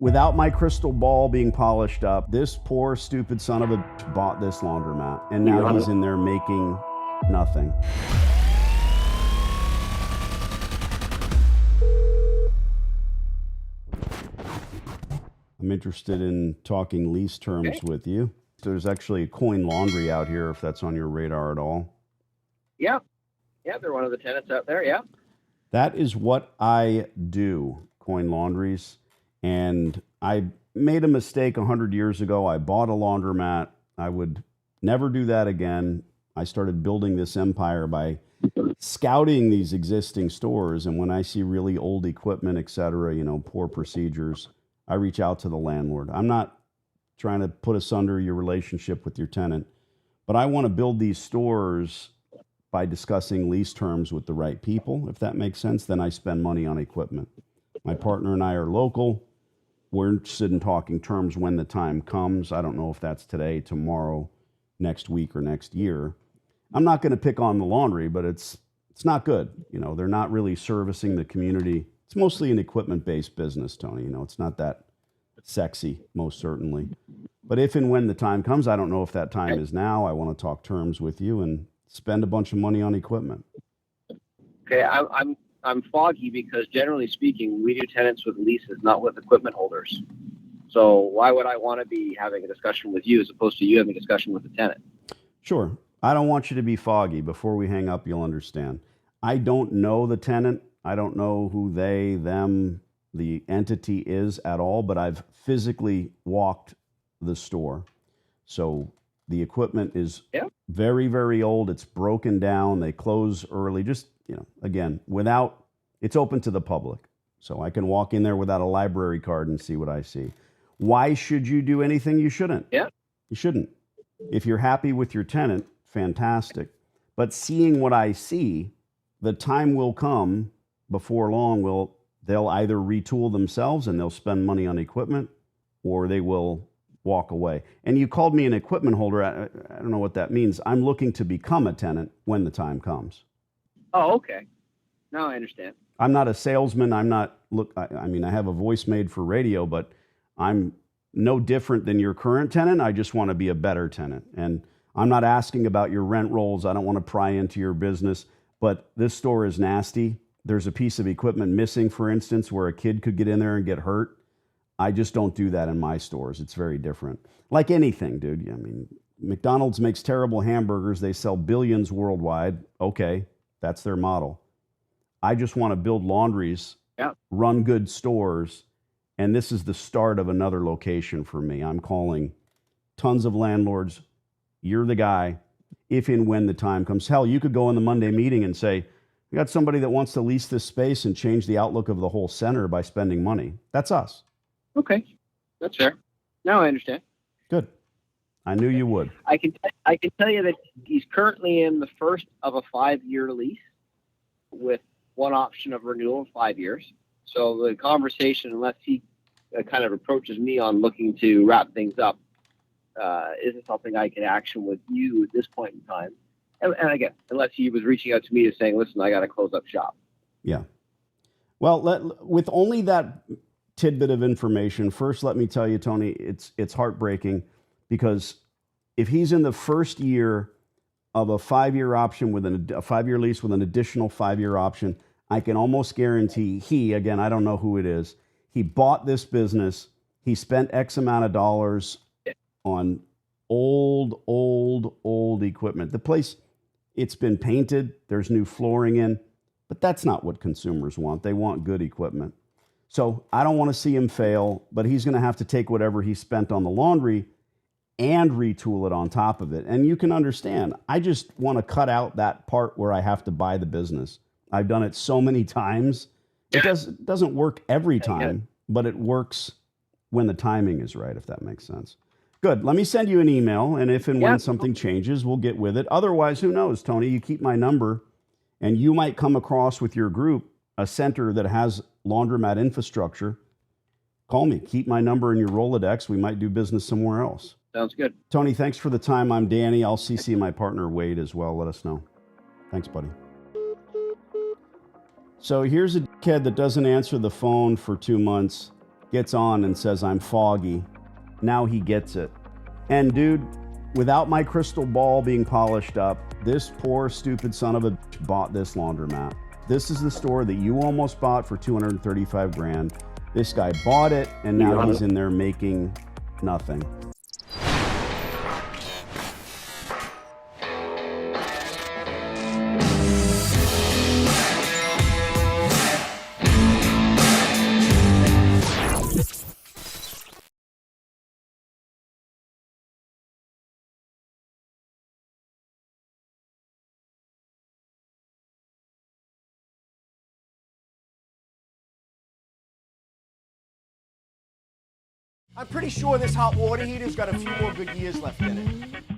Without my crystal ball being polished up, this poor stupid son of a bitch bought this laundromat, and now he's in there making nothing. I'm interested in talking lease terms with you. There's actually a Coin Laundry out here, if that's on your radar at all. Yeah, they're one of the tenants out there, yeah. That is what I do, Coin Laundries. And I made a mistake 100 years ago. I bought a laundromat. I would never do that again. I started building this empire by scouting these existing stores. And when I see really old equipment, et cetera, poor procedures, I reach out to the landlord. I'm not trying to put asunder your relationship with your tenant, but I want to build these stores by discussing lease terms with the right people. If that makes sense, then I spend money on equipment. My partner and I are local. We're interested in talking terms when the time comes. I don't know if that's today, tomorrow, next week, or next year. I'm not going to pick on the laundry, but it's not good. They're not really servicing the community. It's mostly an equipment-based business, Tony. It's not that sexy, most certainly. But if and when the time comes, I don't know if that time is now. I want to talk terms with you and spend a bunch of money on equipment. Okay, I'm foggy because generally speaking, we do tenants with leases, not with equipment holders. So why would I want to be having a discussion with you as opposed to you having a discussion with the tenant? Sure. I don't want you to be foggy. Before we hang up, you'll understand. I don't know the tenant. I don't know who they, them, the entity is at all, but I've physically walked the store. So the equipment is very, very old. It's broken down. They close early. Just, again, it's open to the public. So I can walk in there without a library card and see what I see. Why should you do anything you shouldn't? Yeah. You shouldn't. If you're happy with your tenant, fantastic. But seeing what I see, the time will come before long they'll either retool themselves and they'll spend money on equipment, or they will walk away. And you called me an equipment holder. I don't know what that means. I'm looking to become a tenant when the time comes. Oh, okay. Now I understand. I'm not a salesman. I have a voice made for radio, but I'm no different than your current tenant. I just want to be a better tenant. And I'm not asking about your rent rolls. I don't want to pry into your business, but this store is nasty. There's a piece of equipment missing, for instance, where a kid could get in there and get hurt. I just don't do that in my stores. It's very different. Like anything, dude. McDonald's makes terrible hamburgers. They sell billions worldwide. Okay, that's their model. I just want to build laundries, run good stores, and this is the start of another location for me. I'm calling tons of landlords. You're the guy. If and when the time comes. Hell, you could go in the Monday meeting and say, we got somebody that wants to lease this space and change the outlook of the whole center by spending money. That's us. Okay, that's fair. Now I understand. Good. I knew you would. I can tell you that he's currently in the first of a 5-year lease with one option of renewal in 5 years. So the conversation, unless he kind of approaches me on looking to wrap things up, isn't something I can action with you at this point in time. And again, unless he was reaching out to me to saying, listen, I got to close up shop. Yeah. Well, with only that tidbit of information, first, let me tell you, Tony, it's heartbreaking because if he's in the first year of a 5-year option with a 5-year lease with an additional 5-year option, I can almost guarantee again, I don't know who it is, he bought this business, he spent X amount of dollars on old equipment. The place, it's been painted, there's new flooring in, but that's not what consumers want. They want good equipment. So I don't want to see him fail, but he's going to have to take whatever he spent on the laundry and retool it on top of it. And you can understand, I just want to cut out that part where I have to buy the business. I've done it so many times. It doesn't work every time, but it works when the timing is right, if that makes sense. Good. Let me send you an email, and if and when something changes, we'll get with it. Otherwise, who knows, Tony? You keep my number, and you might come across with your group a center that has laundromat infrastructure. Call me. Keep my number in your Rolodex. We might do business somewhere else. Sounds good. Tony, thanks for the time. I'm Danny. I'll CC my partner, Wade, as well. Let us know. Thanks, buddy. So here's a kid that doesn't answer the phone for 2 months. gets on and says, I'm foggy. Now he gets it. And dude, without my crystal ball being polished up, this poor stupid son of a bitch bought this laundromat. This is the store that you almost bought for 235 grand. This guy bought it, and now he's in there making nothing. I'm pretty sure this hot water heater's got a few more good years left in it.